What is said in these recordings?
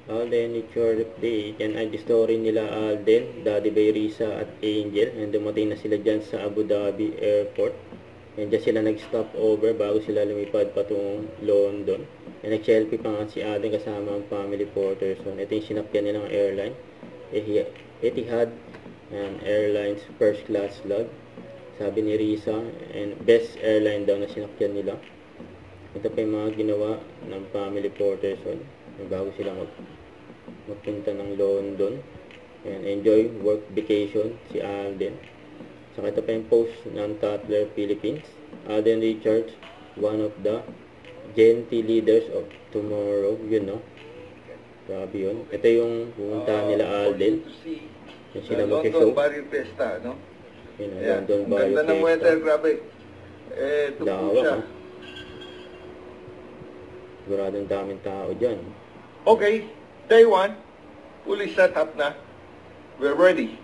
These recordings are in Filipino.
Alden, it's your update. Yan ay the story nila Alden, Daddy Bay, Risa at Angel. And dumating na sila dyan sa Abu Dhabi Airport. And dyan sila nag-stop over bago sila lumipad patungong London. And nag-selfie pa nga si Alden kasama ang family photos. So, ito yung sinakyan nilang airline. Etihad and Airlines first class log. Sabi ni Risa, and best airline daw na sinakyan nila. Ito pa yung mga ginawa ng family photos. So, bago sila magpunta ng London and enjoy work vacation si Alden. Saka ito pa yung post ng Tatler Philippines. Alden Richards, one of the gentle leaders of tomorrow. Yun, no? Grabe yun. Ito yung pumuntahan nila Alden. Yung sila mag-show. London Barrio Fiesta, no? Yun, London Barrio Fiesta. Ganda ng weather, grabe. Tukpo siya. Siguradong daming tao dyan. Okay, day 1, fully set up na. We're ready.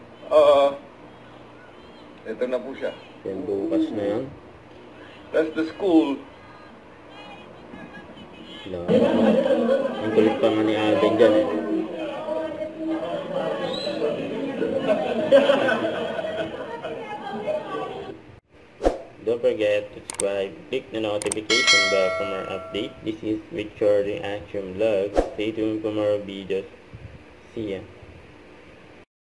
Ito na po siya. Yan, bukas na yan. That's the school. Ang kulit pa nga ni Alden dyan eh. Don't forget to subscribe, click the notification bell for more updates. This is Richard Reaction Vlog. Stay tuned for more videos. See ya.